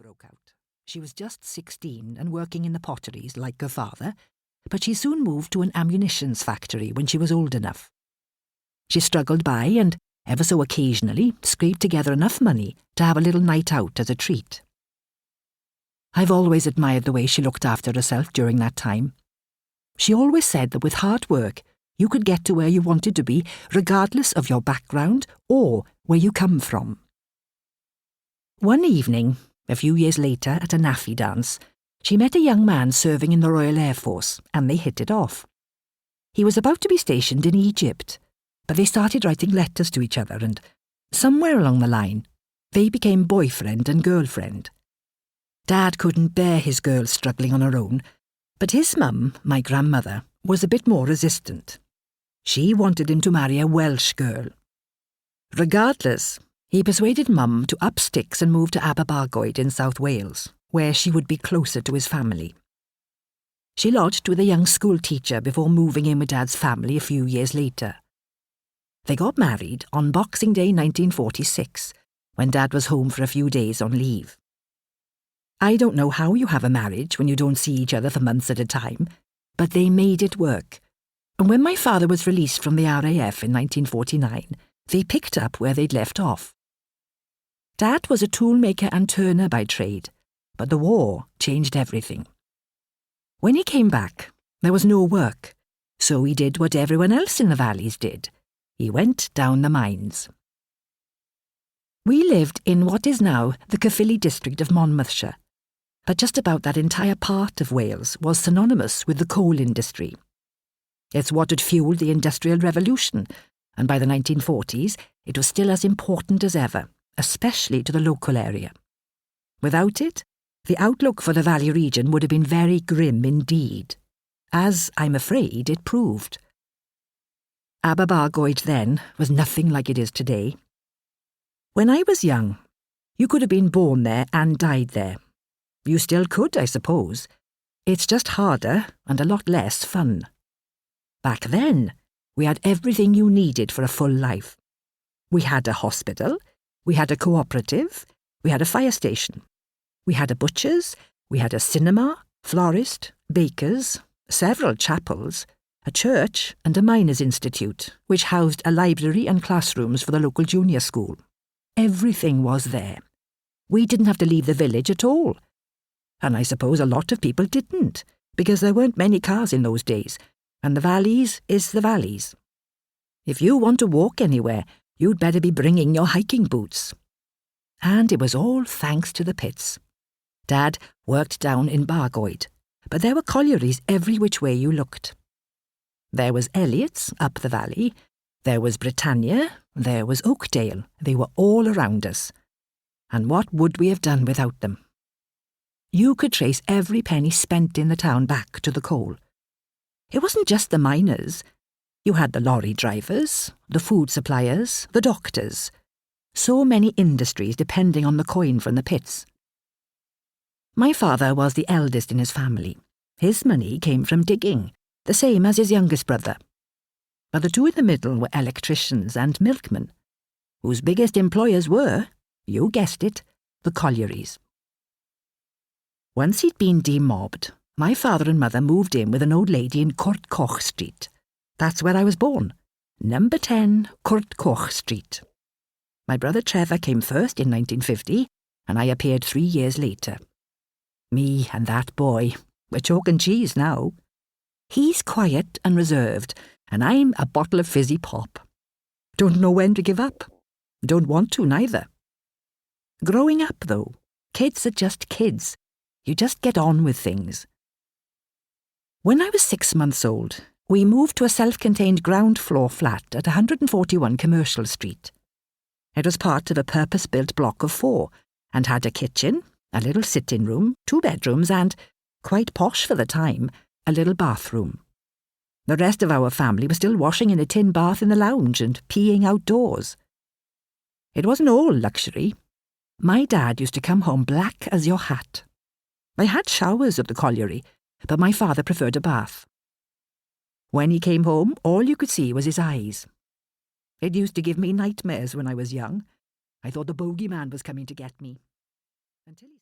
broke out. She was just 16 and working in the potteries like her father, but she soon moved to an ammunitions factory when she was old enough. She struggled by and, ever so occasionally, scraped together enough money to have a little night out as a treat. I've always admired the way she looked after herself during that time. She always said that with hard work, you could get to where you wanted to be, regardless of your background or where you come from. One evening, a few years later at a naffy dance, she met a young man serving in the Royal Air Force, and they hit it off. He was about to be stationed in Egypt, but they started writing letters to each other, and somewhere along the line, they became boyfriend and girlfriend. Dad couldn't bear his girl struggling on her own, but his mum, my grandmother, was a bit more resistant. She wanted him to marry a Welsh girl. Regardless, he persuaded Mum to up sticks and move to Aberbargoed in South Wales, where she would be closer to his family. She lodged with a young school teacher before moving in with Dad's family a few years later. They got married on Boxing Day 1946, when Dad was home for a few days on leave. I don't know how you have a marriage when you don't see each other for months at a time, but they made it work. And when my father was released from the RAF in 1949, they picked up where they'd left off. Dad was a toolmaker and turner by trade, but the war changed everything. When he came back, there was no work, so he did what everyone else in the valleys did. He went down the mines. We lived in what is now the Caerphilly district of Monmouthshire, but just about that entire part of Wales was synonymous with the coal industry. It's what had fueled the Industrial Revolution, and by the 1940s it was still as important as ever, especially to the local area. Without it, the outlook for the Valley region would have been very grim indeed, as I'm afraid it proved. Aberbargoed then was nothing like it is today. When I was young, you could have been born there and died there. You still could, I suppose. It's just harder and a lot less fun. Back then, we had everything you needed for a full life. We had a hospital, we had a cooperative, we had a fire station. We had a butcher's, we had a cinema, florist, bakers, several chapels, a church and a miners' institute, which housed a library and classrooms for the local junior school. Everything was there. We didn't have to leave the village at all. And I suppose a lot of people didn't, because there weren't many cars in those days, and the valleys is the valleys. If you want to walk anywhere, you'd better be bringing your hiking boots. And it was all thanks to the pits. Dad worked down in Bargoed, but there were collieries every which way you looked. There was Elliott's up the valley, there was Britannia, there was Oakdale. They were all around us. And what would we have done without them? You could trace every penny spent in the town back to the coal. It wasn't just the miners. You had the lorry drivers, the food suppliers, the doctors. So many industries depending on the coin from the pits. My father was the eldest in his family. His money came from digging, the same as his youngest brother. But the two in the middle were electricians and milkmen, whose biggest employers were, you guessed it, the collieries. Once he'd been demobbed, my father and mother moved in with an old lady in Court Street. That's where I was born, number 10 Court Street. My brother Trevor came first in 1950, and I appeared 3 years later. Me and that boy, we're chalk and cheese now. He's quiet and reserved, and I'm a bottle of fizzy pop. Don't know when to give up. Don't want to neither. Growing up, though, kids are just kids. You just get on with things. When I was 6 months old, we moved to a self-contained ground floor flat at 141 Commercial Street. It was part of a purpose-built block of 4 and had a kitchen, a little sitting room, 2 bedrooms and, quite posh for the time, a little bathroom. The rest of our family was still washing in a tin bath in the lounge and peeing outdoors. It wasn't all luxury. My dad used to come home black as your hat. I had showers at the colliery, but my father preferred a bath. When he came home, all you could see was his eyes. It used to give me nightmares when I was young. I thought the bogeyman was coming to get me. Until he